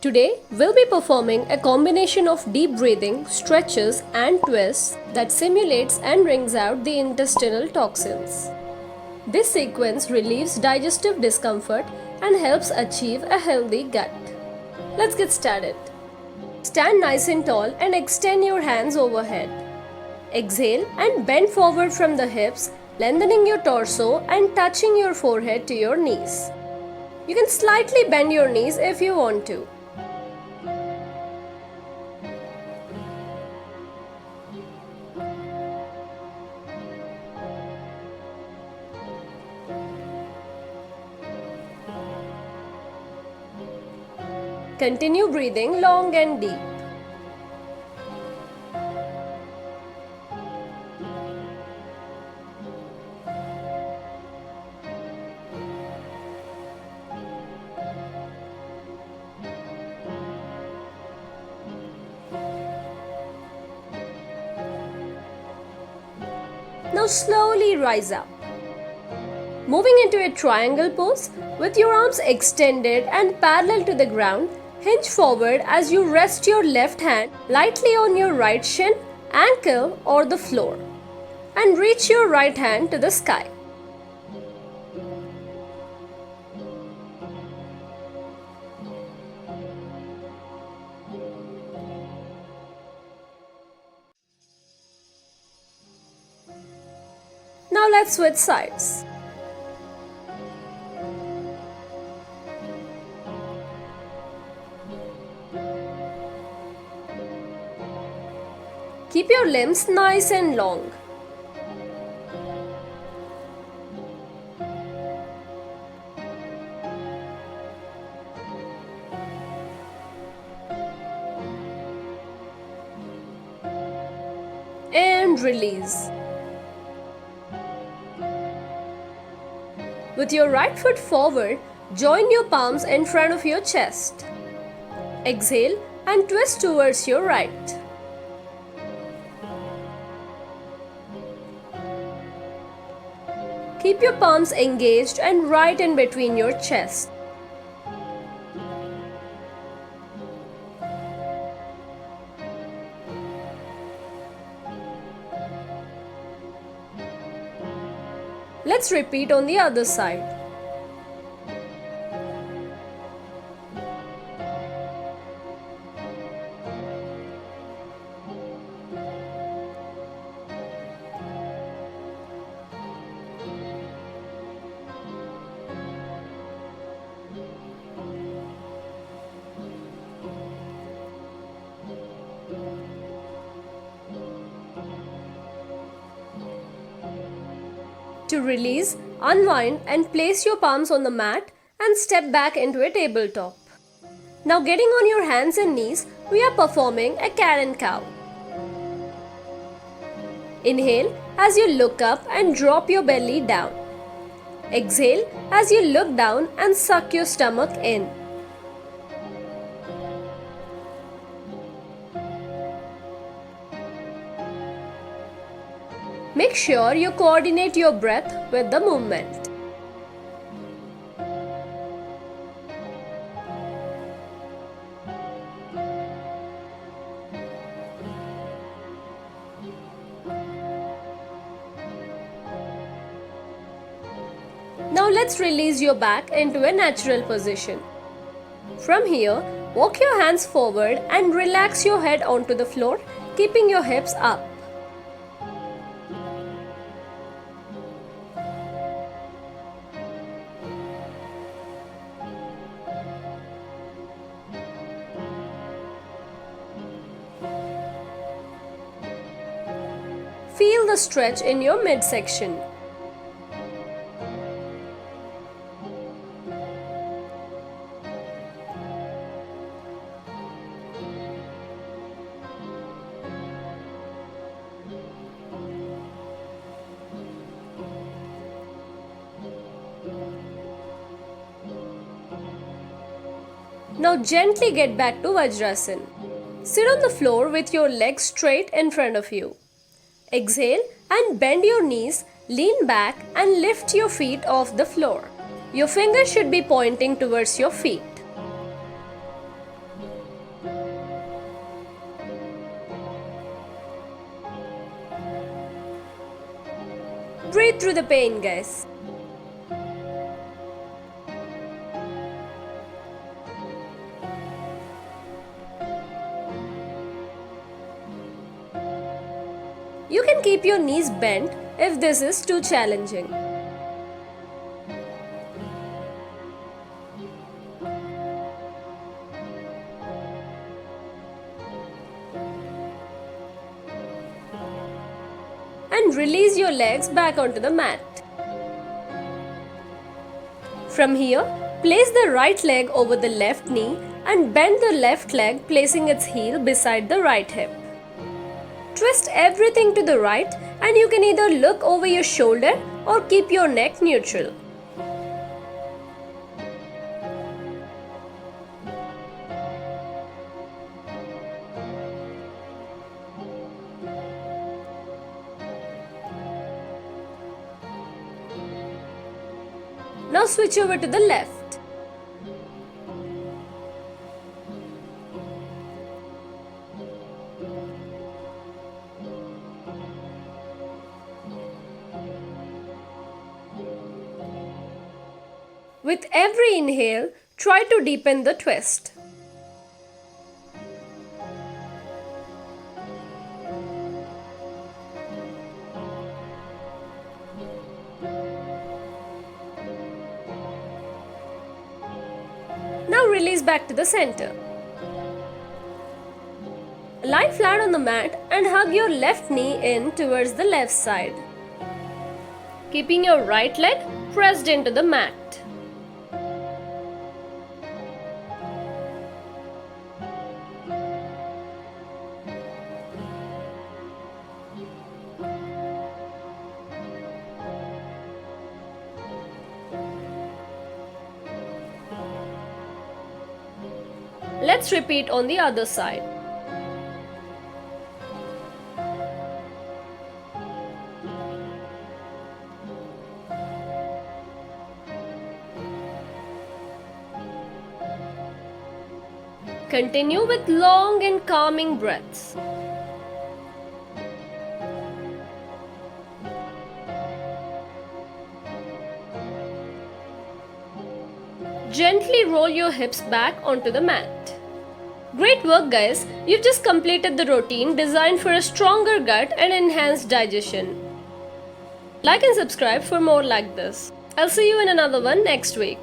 Today, we'll be performing a combination of deep breathing, stretches, and twists that simulates and wrings out the intestinal toxins. This sequence relieves digestive discomfort and helps achieve a healthy gut. Let's get started. Stand nice and tall and extend your hands overhead. Exhale and bend forward from the hips, lengthening your torso and touching your forehead to your knees. You can slightly bend your knees if you want to. Continue breathing long and deep. Now slowly rise up. Moving into a triangle pose with your arms extended and parallel to the ground, hinge forward as you rest your left hand lightly on your right shin, ankle or the floor and reach your right hand to the sky. Now let's switch sides. Keep your limbs nice and long. And release. With your right foot forward, join your palms in front of your chest. Exhale and twist towards your right. Keep your palms engaged and right in between your chest. Let's repeat on the other side. To release, unwind and place your palms on the mat and step back into a tabletop. Now getting on your hands and knees, we are performing a cat and cow. Inhale as you look up and drop your belly down. Exhale as you look down and suck your stomach in. Make sure you coordinate your breath with the movement. Now let's release your back into a natural position. From here, walk your hands forward and relax your head onto the floor, keeping your hips up. Feel the stretch in your midsection. Now gently get back to Vajrasana. Sit on the floor with your legs straight in front of you. Exhale and bend your knees, lean back and lift your feet off the floor. Your fingers should be pointing towards your feet. Get through the pain, guys. You can keep your knees bent if this is too challenging. And release your legs back onto the mat. From here, place the right leg over the left knee and bend the left leg, placing its heel beside the right hip. Twist everything to the right, and you can either look over your shoulder or keep your neck neutral. Now switch over to the left. With every inhale, try to deepen the twist. Now release back to the center. Lie flat on the mat and hug your left knee in towards the left side, keeping your right leg pressed into the mat. Let's repeat on the other side. Continue with long and calming breaths. Gently roll your hips back onto the mat. Great work, guys! You've just completed the routine designed for a stronger gut and enhanced digestion. Like and subscribe for more like this. I'll see you in another one next week.